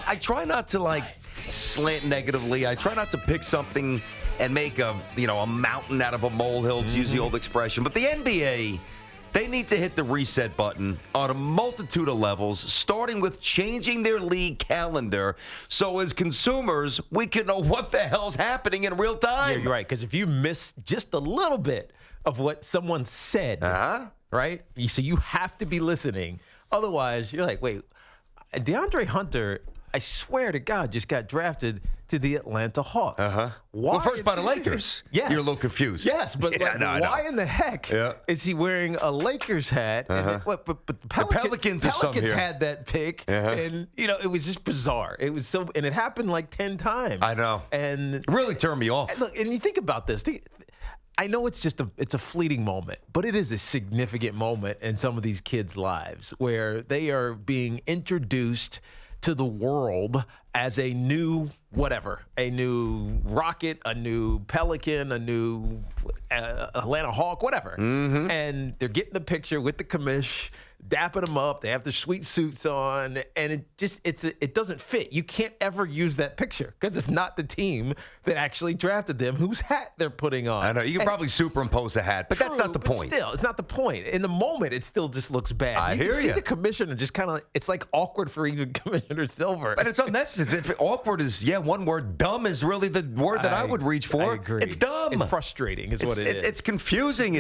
I try not to slant negatively. I try not to pick something and make a mountain out of a molehill, to use the old expression. But the NBA, they need to hit the reset button on a multitude of levels, starting with changing their league calendar so as consumers, we can know what the hell's happening in real time. Yeah, you're right, because if you miss just a little bit of what someone said, right, so you have to be listening. Otherwise, you're like, wait, DeAndre Hunter, I swear to God, just got drafted to the Atlanta Hawks. Why? Well, first by the Lakers. Yes. You're a little confused. Yes, but why in the heck is he wearing a Lakers hat? But the Pelicans had that pick, and it was just bizarre. It was and it happened like 10 times. I know, and it really turned me off. Look, and you think about this. I know it's a fleeting moment, but it is a significant moment in some of these kids' lives where they are being introduced to the world as a new whatever, a new Rocket, a new Pelican, a new Atlanta Hawk, whatever. And they're getting the picture with the commish, dapping them up. They have their sweet suits on, and it doesn't fit. You can't ever use that picture because it's not the team that actually drafted them whose hat they're putting on. I know. You can probably superimpose a hat, but that's not the point. Still, it's not the point. In the moment, it still just looks bad. I hear you. See the commissioner just kind of, it's like awkward for even Commissioner Silver. But it's unnecessary. If awkward is, one word. Dumb is really the word that I would reach for. I agree. It's dumb. It's frustrating is what it is. It's confusing.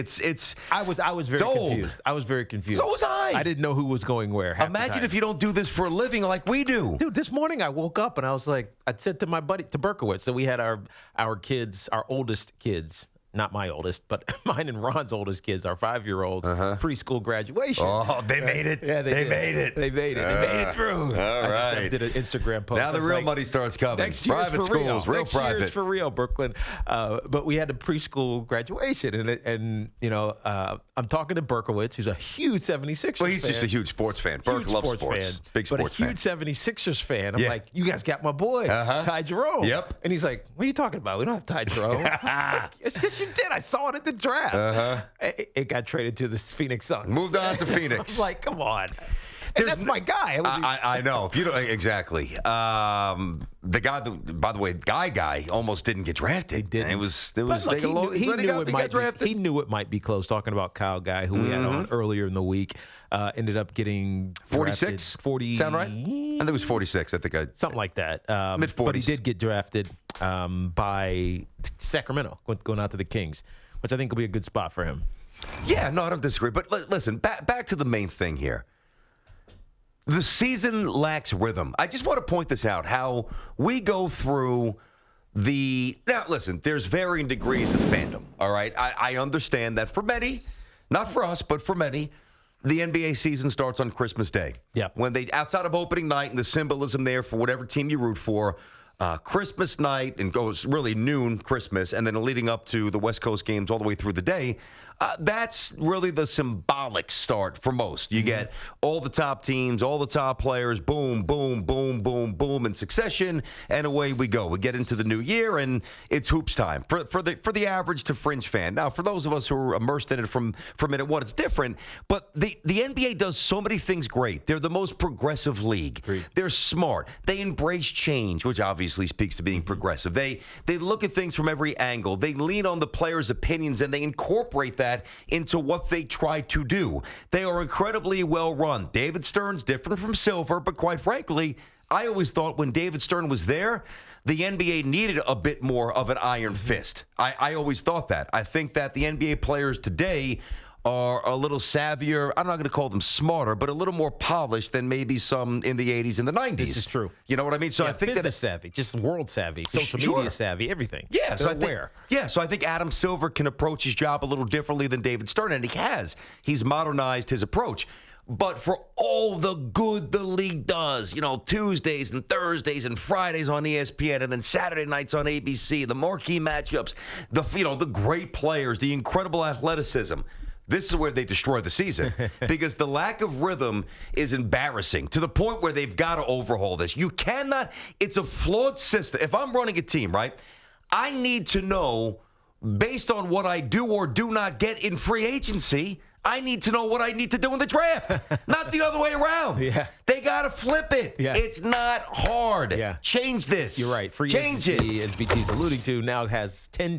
I was very confused. I was very confused. So was I. I didn't know who was going where. Imagine if you don't do this for a living like we do. Dude, this morning I woke up and I was like, I said to my buddy, to Berkowitz, so we had our kids, our oldest kids, not my oldest, but mine and Ron's oldest kids, our 5-year-olds, preschool graduation. Oh, they made it. Yeah, they made it. They made it through. All right. I did an Instagram post. Now the real money starts coming. Next year's private for schools, real. real Next private. year's for real, Brooklyn. But we had a preschool graduation, and I'm talking to Berkowitz, who's a huge 76ers fan. Well, he's just a huge sports fan. Burke loves sports. Big sports fan. But a huge 76ers fan. I'm like, you guys got my boy, Ty Jerome. Yep. And he's like, what are you talking about? We don't have Ty Jerome. Like, yes, you did. I saw it at the draft. It got traded to the Phoenix Suns. Moved on to Phoenix. I'm like, come on. And that's my guy. I know. If you don't exactly, the guy. By the way, guy almost didn't get drafted. He didn't. It was. He knew it might be close. Talking about Kyle Guy, who we had on earlier in the week, ended up getting 46. 40. Sound right? I think it was 46. I think something like that. Mid-40s. But he did get drafted by Sacramento, going out to the Kings, which I think will be a good spot for him. Yeah, no, I don't disagree. But listen, back to the main thing here. The season lacks rhythm. I just want to point this out, how we go through now, listen, there's varying degrees of fandom, all right? I understand that for many, not for us, but for many, the NBA season starts on Christmas Day. Yeah. When outside of opening night and the symbolism there for whatever team you root for, Christmas night and goes really noon Christmas, and then leading up to the West Coast games all the way through the day. That's really the symbolic start for most. You get all the top teams, all the top players, boom, boom, boom, boom, boom, in succession, and away we go. We get into the new year, and it's hoops time for the average to fringe fan. Now, for those of us who are immersed in it from minute one, it's different. But the NBA does so many things great. They're the most progressive league. Agreed. They're smart. They embrace change, which obviously speaks to being progressive. They look at things from every angle. They lean on the players' opinions, and they incorporate that into what they try to do. They are incredibly well run. David Stern's different from Silver, but quite frankly, I always thought when David Stern was there, the NBA needed a bit more of an iron fist. I always thought that. I think that the NBA players today are a little savvier. I'm not going to call them smarter, but a little more polished than maybe some in the 80s and the 90s. This is true. You know what I mean? So yeah, I think business savvy, just world savvy, social media savvy, everything. Yeah, so I think Adam Silver can approach his job a little differently than David Stern, and he has. He's modernized his approach. But for all the good the league does, Tuesdays and Thursdays and Fridays on ESPN, and then Saturday nights on ABC, the marquee matchups, the great players, the incredible athleticism. This is where they destroy the season because the lack of rhythm is embarrassing to the point where they've got to overhaul this. You cannot. It's a flawed system. If I'm running a team, right, I need to know, based on what I do or do not get in free agency, I need to know what I need to do in the draft, not the other way around. Yeah. They got to flip it. Yeah. It's not hard. Yeah. Change this. You're right. Free Change agency, it. as BT's alluding to, now has 9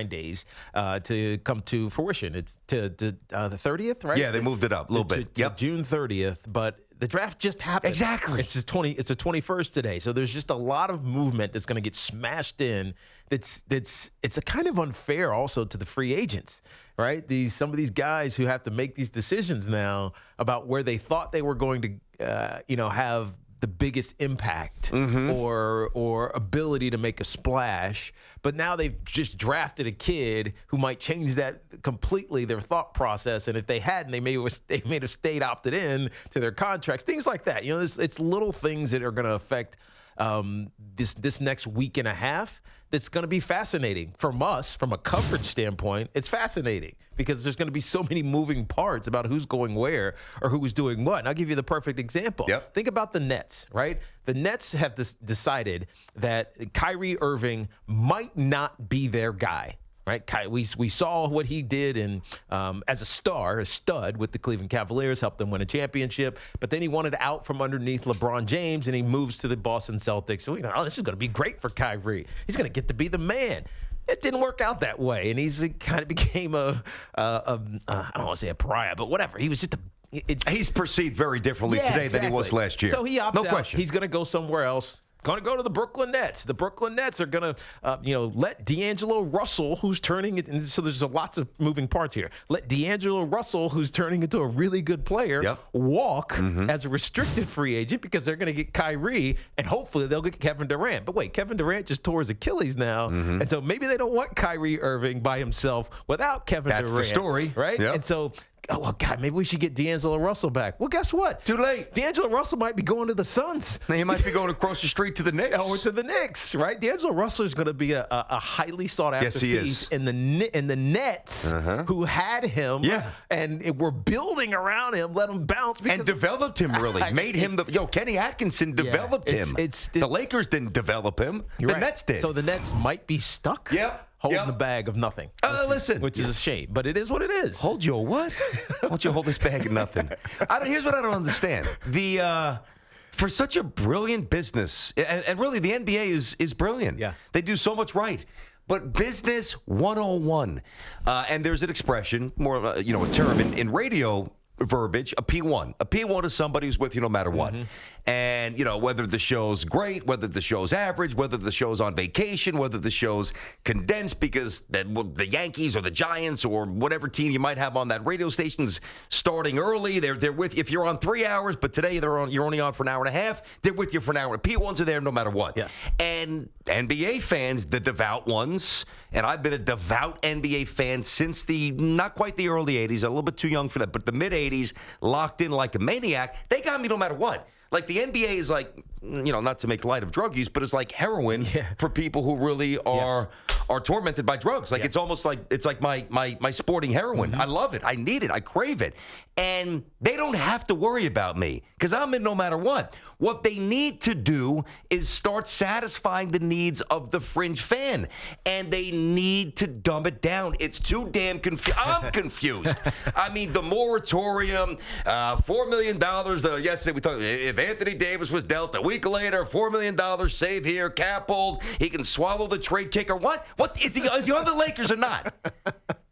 days to come to fruition. It's to the 30th, right? Yeah, they moved it up a little bit. To June 30th, but the draft just happened. Exactly. It's the 21st today, so there's just a lot of movement that's going to get smashed in. It's a kind of unfair also to the free agents, right? Some of these guys who have to make these decisions now about where they thought they were going to, have the biggest impact or ability to make a splash, but now they've just drafted a kid who might change that completely, their thought process. And if they hadn't, they may have stayed opted in to their contracts, things like that. It's little things that are going to affect this next week and a half. That's going to be fascinating from us, from a coverage standpoint. It's fascinating because there's going to be so many moving parts about who's going where or who is doing what. And I'll give you the perfect example. Yep. Think about the Nets, right? The Nets have decided that Kyrie Irving might not be their guy. Right, we saw what he did as a stud with the Cleveland Cavaliers, helped them win a championship. But then he wanted out from underneath LeBron James, and he moves to the Boston Celtics. So we thought, this is going to be great for Kyrie. He's going to get to be the man. It didn't work out that way, and he's kind of became I don't want to say a pariah, but whatever. He was just He's perceived very differently today than he was last year. So he opts out. Question. He's going to go somewhere else. Going to go to the Brooklyn Nets. The Brooklyn Nets are going to, let D'Angelo Russell, who's turning it. And so there's lots of moving parts here. Let D'Angelo Russell, who's turning into a really good player, walk as a restricted free agent because they're going to get Kyrie, and hopefully they'll get Kevin Durant. But wait, Kevin Durant just tore his Achilles now, and so maybe they don't want Kyrie Irving by himself without Kevin Durant. That's the story, right? Yep. And so. Oh, well, God, maybe we should get D'Angelo Russell back. Well, guess what? Too late. D'Angelo Russell might be going to the Suns. He might be going across the street to the Knicks. Or to the Knicks, right? D'Angelo Russell is going to be a highly sought-after piece in the Nets who had him and were building around him, let him bounce. And developed him, really. Made him Kenny Atkinson developed him. The Lakers didn't develop him. The Nets did. So the Nets might be stuck. Yep. Holding the bag of nothing. Which is a shame, but it is what it is. Hold your what? Why don't you hold this bag of nothing? Here's what I don't understand. For such a brilliant business, and really the NBA is brilliant. Yeah. They do so much right. But business 101, and there's an expression, more a term in radio verbiage, a P1. A P1 is somebody who's with you no matter what. And, whether the show's great, whether the show's average, whether the show's on vacation, whether the show's condensed because the Yankees or the Giants or whatever team you might have on that radio station's starting early. They're with you. If you're on 3 hours, but today you're only on for an hour and a half, they're with you for an hour. P1s are there no matter what. Yes. And NBA fans, the devout ones, and I've been a devout NBA fan since not quite the early 80s, a little bit too young for that, but the mid-80s, locked in like a maniac. They got me no matter what. Like the NBA is like, not to make light of drug use, but it's like heroin for people who really are tormented by drugs. Like it's almost like it's like my sporting heroin. I love it. I need it. I crave it. And they don't have to worry about me because I'm in no matter what. What they need to do is start satisfying the needs of the fringe fan. And they need to dumb it down. It's too damn confused. I'm confused. I mean, the moratorium, $4 million. Yesterday we talked, if Anthony Davis was dealt a week later, $4 million save here, cap hold, he can swallow the trade kicker. What is he on the Lakers or not?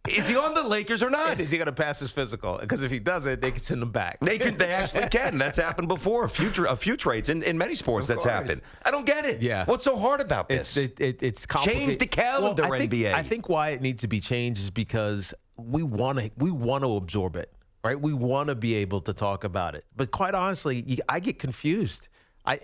Is he on the Lakers or not? Is he going to pass his physical? Because if he doesn't, they can send him back. They actually can. That's happened before. A few trades in many sports that's happened. I don't get it. Yeah. What's so hard about this? It's complicated. Change the calendar, NBA. I think why it needs to be changed is because we want to absorb it, right? We want to be able to talk about it. But quite honestly, I get confused.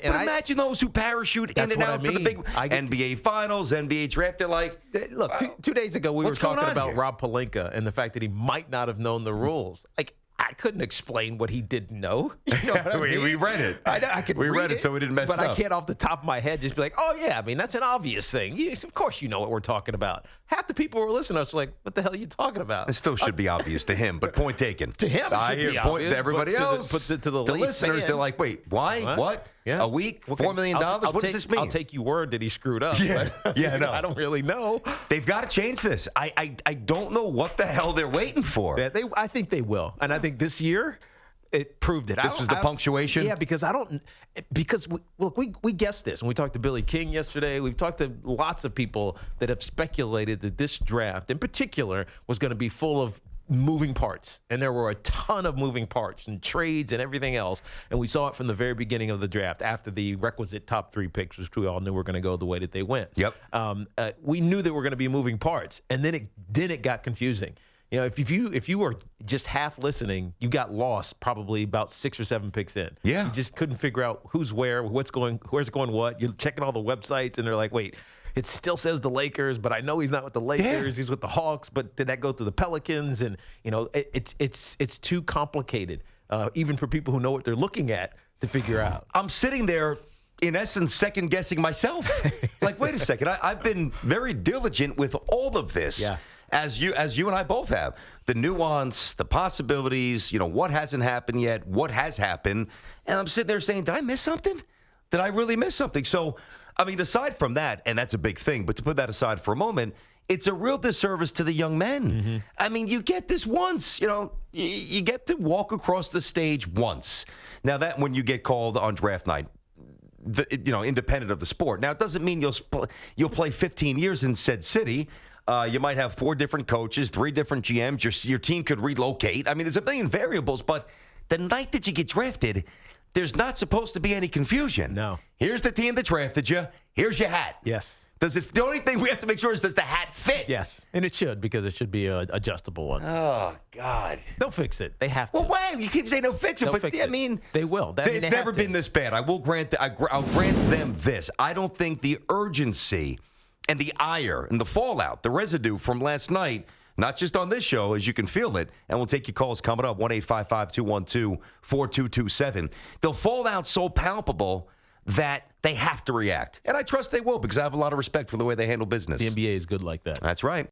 Imagine those who parachute in and out for the big NBA Finals, NBA draft. They're like, look, 2 days ago we were talking about Rob Pelinka and the fact that he might not have known the rules. Like, I couldn't explain what he didn't know. You know what I mean? We read it. I could read it, so we didn't mess it up. But I can't off the top of my head just be like, oh, yeah, I mean, that's an obvious thing. Yes, of course you know what we're talking about. Half the people who are listening to us are like, what the hell are you talking about? It still should be obvious to him, but point taken. To him, it should be point obvious, to everybody else. To the listeners, fan. they're like, wait, why? What? Yeah. A week? $4 million? What does this mean? I'll take your word that he screwed up. Yeah. But Yeah, no. I don't really know. They've got to change this. I don't know what the hell they're waiting for. Yeah, I think they will. And I think this year, it proved it. This was the punctuation? Yeah, because we guessed this. And we talked to Billy King yesterday. We've talked to lots of people that have speculated that this draft in particular was going to be full of moving parts. And there were a ton of moving parts and trades and everything else. And we saw it from the very beginning of the draft after the requisite top 3 picks, which we all knew were going to go the way that they went. Yep. We knew there were going to be moving parts. And then it got confusing. You know, if you were just half listening, you got lost probably about 6 or 7 picks in. Yeah. You just couldn't figure out who's where, where's going what. You're checking all the websites, and they're like, wait, it still says the Lakers, but I know he's not with the Lakers. Yeah. He's with the Hawks, but did that go through the Pelicans? And, you know, it's too complicated, even for people who know what they're looking at to figure out. I'm sitting there, in essence, second guessing myself. Like, wait a second. I've been very diligent with all of this. Yeah. As you and I both have. The nuance, the possibilities, you know, what hasn't happened yet, what has happened. And I'm sitting there saying, did I miss something? Did I really miss something? So, I mean, aside from that, and that's a big thing, but to put that aside for a moment, it's a real disservice to the young men. Mm-hmm. I mean, you get this once, you know, you get to walk across the stage once. Now, that when you get called on draft night, independent of the sport. Now, it doesn't mean you'll play 15 years in said city. You might have 4 different coaches, 3 different GMs. Your team could relocate. I mean, there's a million variables, but the night that you get drafted, there's not supposed to be any confusion. No. Here's the team that drafted you. Here's your hat. Yes. The only thing we have to make sure is, does the hat fit? Yes. And it should, because it should be an adjustable one. Oh, God. They'll fix it. They have to. Well, wait. You keep saying they'll fix it, They'll but fix I it. mean, they will. It's never been this bad. I will grant. I'll grant them this. I don't think the urgency and the ire and the fallout, the residue from last night, not just on this show, as you can feel it, and we'll take your calls coming up, 1-855-212-4227. They'll fall out so palpable that they have to react. And I trust they will, because I have a lot of respect for the way they handle business. The NBA is good like that. That's right.